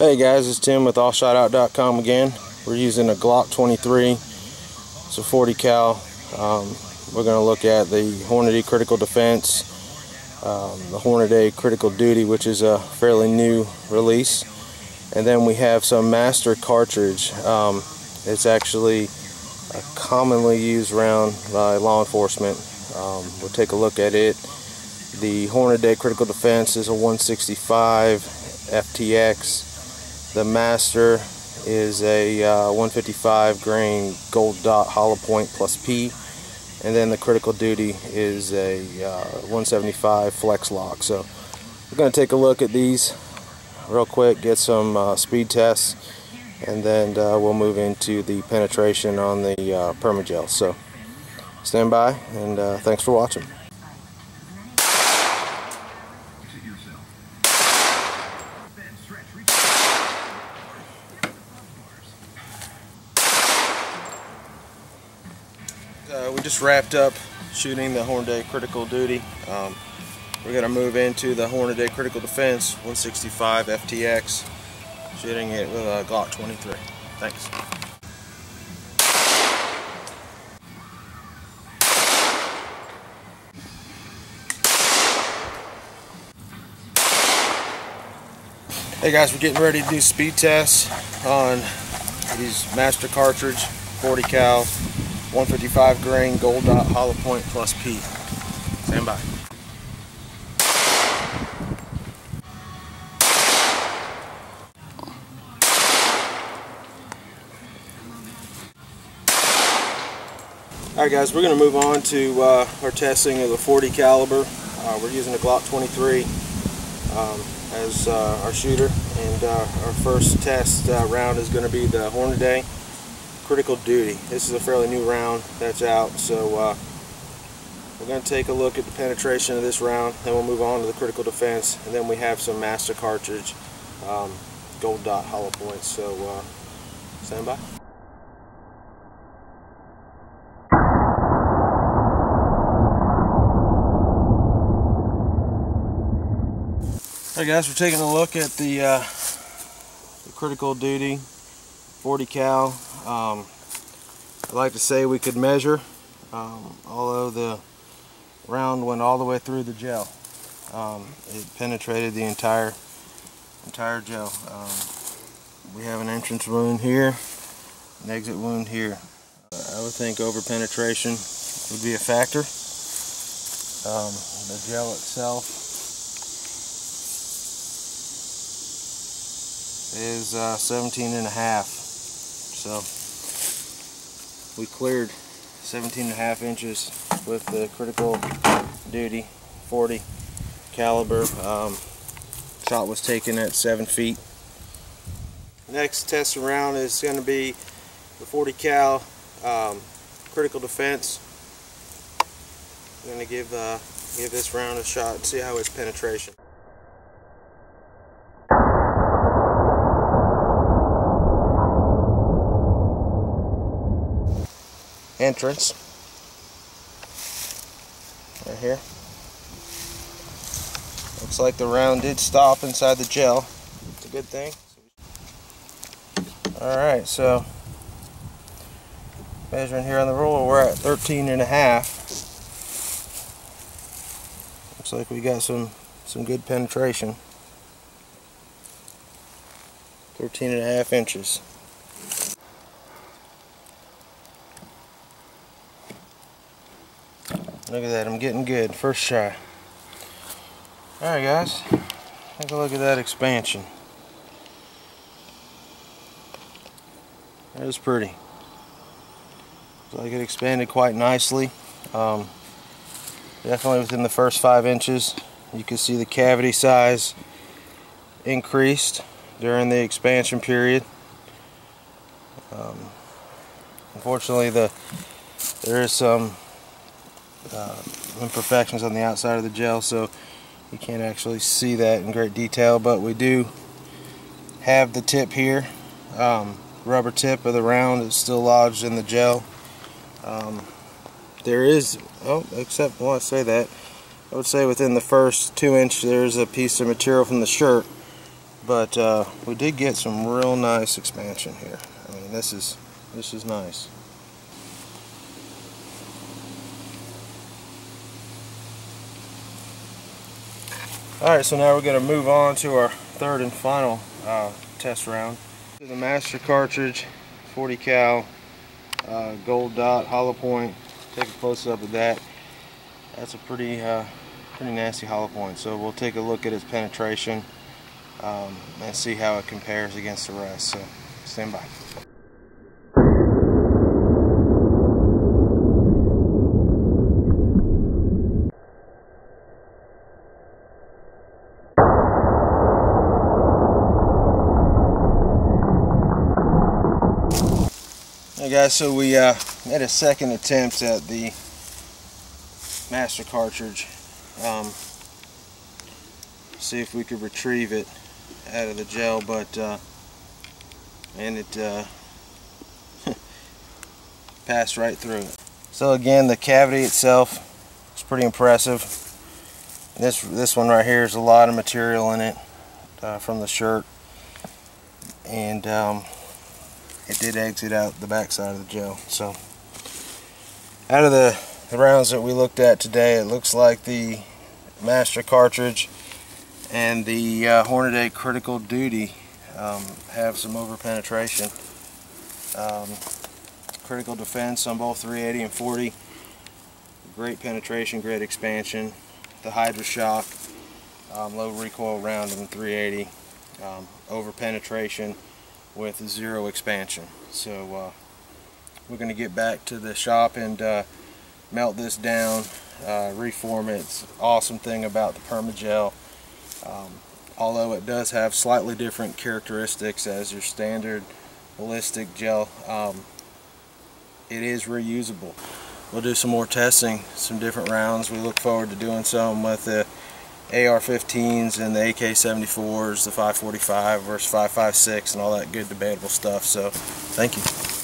Hey guys, it's Tim with allshotout.com again. We're using a Glock 23. It's a 40 cal. We're going to look at the Hornady Critical Defense, the Hornady Critical Duty, which is a fairly new release, and then we have some Master Cartridge. It's actually a commonly used round by law enforcement. We'll take a look at it. The Hornady Critical Defense is a 165 FTX. The Master is a 155 grain gold dot hollow point plus P, and then the Critical Duty is a 175 flex lock. So we're going to take a look at these real quick, get some speed tests, and then we'll move into the penetration on the permagel. So stand by, and thanks for watching. We just wrapped up shooting the Hornady Critical Duty. We're going to move into the Hornady Critical Defense 165 FTX, shooting it with a Glock 23. Thanks. Hey guys, we're getting ready to do speed tests on these Master Cartridge 40 cal 155 grain gold dot hollow point plus P. Stand by. Alright guys, we're going to move on to our testing of the 40 caliber. We're using a Glock 23 as our shooter, and our first test round is going to be the Hornady Critical Duty. This is a fairly new round that's out, so we're going to take a look at the penetration of this round, then we'll move on to the Critical Defense, and then we have some Master Cartridge gold dot hollow points. So stand by. Alright guys, we're taking a look at the Critical Duty 40 cal. I'd like to say we could measure, although the round went all the way through the gel. It penetrated the entire gel. We have an entrance wound here, an exit wound here. I would think over penetration would be a factor. The gel itself is 17.5. So we cleared 17.5 inches with the Critical Duty 40 caliber. Shot was taken at 7 feet. Next test round is going to be the 40 cal Critical Defense. I'm going to give this round a shot and see how its penetration. Entrance right here. Looks like the round did stop inside the gel. It's a good thing. Alright, so measuring here on the ruler, we're at 13.5. Looks like we got some good penetration. 13.5 inches. Look at that, I'm getting good. First try. Alright guys, take a look at that expansion. That was pretty. Looks like it expanded quite nicely. Definitely within the first 5 inches. You can see the cavity size increased during the expansion period. Unfortunately, there is some imperfections on the outside of the gel, so you can't actually see that in great detail, but we do have the tip here. Rubber tip of the round is still lodged in the gel. There is, except when I say that, I would say within the first 2 inch there's a piece of material from the shirt but we did get some real nice expansion here. I mean, this is nice. Alright, so now we're going to move on to our third and final test round. The master cartridge, 40 cal, gold dot, hollow point. Take a close up of that. That's a pretty nasty hollow point. So we'll take a look at its penetration and see how it compares against the rest. So stand by. Hey guys, so we made a second attempt at the master cartridge. See if we could retrieve it out of the gel, but and it passed right through it. So again, the cavity itself is pretty impressive. This one right here is a lot of material in it from the shirt, and it did exit out the back side of the gel. So out of the rounds that we looked at today, it looks like the master cartridge and the Hornady critical duty have some over penetration. Critical defense on both 380 and 40, great penetration, great expansion. The Hydra shock, low recoil round in the 380, over penetration with zero expansion. So we're going to get back to the shop and melt this down, reform it. It's an awesome thing about the permagel. Although it does have slightly different characteristics as your standard ballistic gel, it is reusable. We'll do some more testing, some different rounds. We look forward to doing some with the AR-15s and the AK-74s, the 545 versus 5.56 and all that good debatable stuff. So thank you.